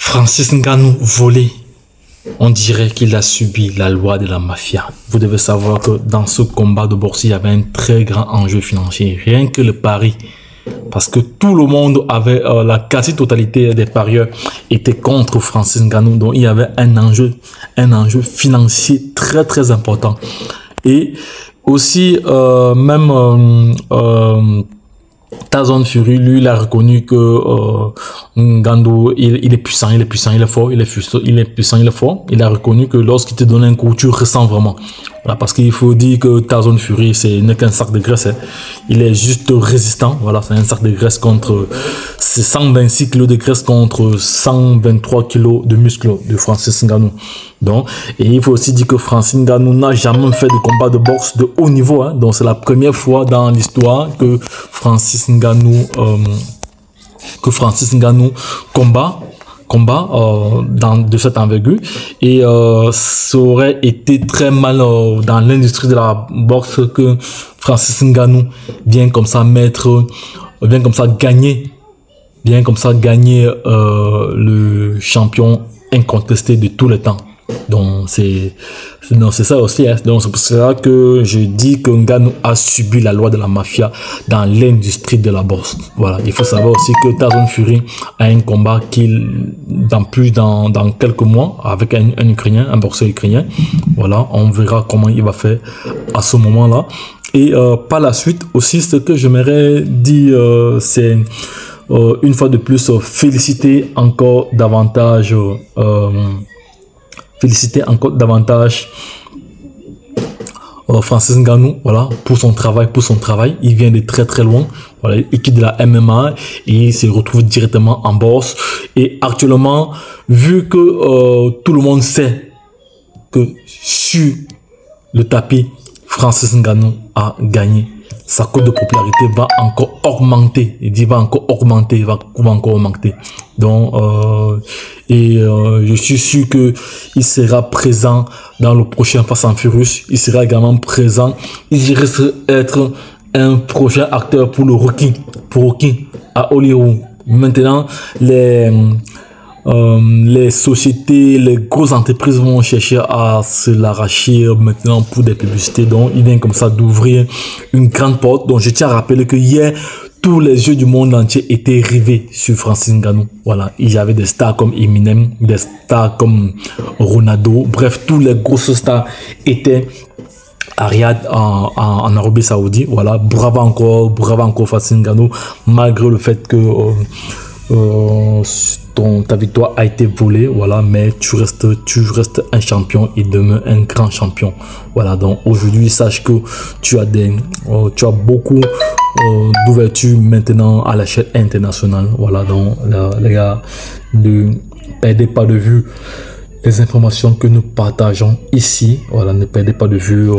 Francis Ngannou volé. On dirait qu'il a subi la loi de la mafia. Vous devez savoir que dans ce combat de boxe, il y avait un très grand enjeu financier. Rien que le pari. Parce que tout le monde avait, la quasi-totalité des parieurs étaient contre Francis Ngannou. Donc il y avait un enjeu financier très très important. Et aussi, Tyson Fury, lui, il a reconnu que Ngannou, il est puissant, il est fort, il est puissant, il est fort. Il a reconnu que lorsqu'il te donne un coup, tu ressens vraiment. Voilà, parce qu'il faut dire que Tyson Fury, ce n'est qu'un sac de graisse. Hein. Il est juste résistant. Voilà, c'est un sac de graisse contre 126 kg de graisse contre 123 kg de muscles de Francis Ngannou. Donc, et il faut aussi dire que Francis Ngannou n'a jamais fait de combat de boxe de haut niveau. Hein. Donc, c'est la première fois dans l'histoire que Francis Ngannou combat de cette envergure, et ça aurait été très mal dans l'industrie de la boxe que Francis Ngannou vient comme ça gagner le champion incontesté de tous les temps. Donc c'est ça aussi, hein. Donc c'est pour cela que je dis que Ngannou a subi la loi de la mafia dans l'industrie de la boxe. Voilà, il faut savoir aussi que Tyson Fury a un combat dans quelques mois avec un Ukrainien, un boxeur ukrainien. Voilà, on verra comment il va faire à ce moment-là. Et par la suite aussi, ce que j'aimerais dire, c'est une fois de plus féliciter encore davantage Francis Ngannou, voilà, pour son travail. Il vient de très très loin. Voilà, il quitte de la MMA et il se retrouve directement en bourse. Et actuellement, vu que tout le monde sait que sur le tapis, Francis Ngannou a gagné, sa cote de popularité va encore augmenter. Il dit va encore augmenter. Donc, je suis sûr que il sera présent dans le prochain Fast and Furious. Il sera également présent. Il risque d'être un prochain acteur pour le Rocky à Hollywood. Maintenant, les sociétés, les grosses entreprises vont chercher à se l'arracher maintenant pour des publicités. Donc, il vient comme ça d'ouvrir une grande porte. Donc, je tiens à rappeler que hier, tous les yeux du monde entier étaient rivés sur Francis Ngannou. Voilà, il y avait des stars comme Eminem, des stars comme Ronaldo. Bref, tous les grosses stars étaient à Riyad en Arabie Saoudite. Voilà, bravo encore Francis Ngannou, malgré le fait que ta victoire a été volée, voilà, mais tu restes un champion et demeures un grand champion. Voilà, donc aujourd'hui, sache que tu as beaucoup d'ouverture maintenant à l'échelle internationale. Voilà, donc les gars, ne perdez pas de vue les informations que nous partageons ici. Voilà, ne perdez pas de vue,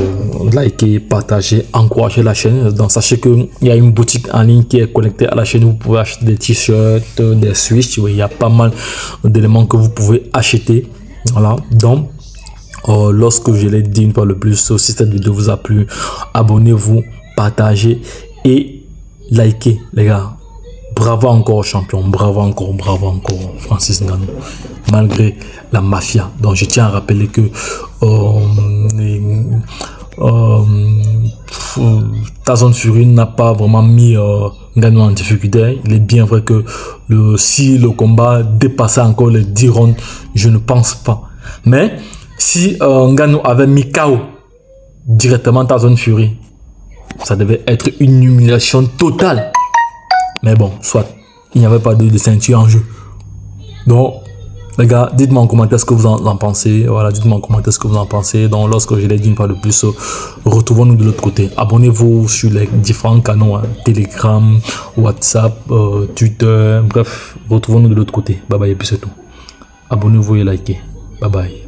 likez, partagez, encouragez la chaîne. Donc sachez qu'il y a une boutique en ligne qui est connectée à la chaîne. Vous pouvez acheter des t-shirts, des switches. Il y a pas mal d'éléments que vous pouvez acheter. Voilà, donc lorsque je l'ai dit une fois le plus, si cette vidéo vous a plu, abonnez-vous, partagez et likez, les gars. Bravo encore champion, bravo encore Francis Ngannou, malgré la mafia. Donc je tiens à rappeler que Tyson Fury n'a pas vraiment mis Ngannou en difficulté. Il est bien vrai que si le combat dépassait encore les 10 rounds, je ne pense pas. Mais si Ngannou avait mis KO directement Tyson Fury, ça devait être une humiliation totale. Mais bon, soit, il n'y avait pas de ceinture en jeu. Donc, les gars, dites-moi en commentaire ce que vous en pensez. Voilà, dites-moi en commentaire ce que vous en pensez. Donc, lorsque je l'ai dit une fois de plus, retrouvons-nous de l'autre côté. Abonnez-vous sur les différents canaux, hein, Telegram, WhatsApp, Twitter. Bref, retrouvons-nous de l'autre côté. Bye bye, et puis c'est tout. Abonnez-vous et likez. Bye bye.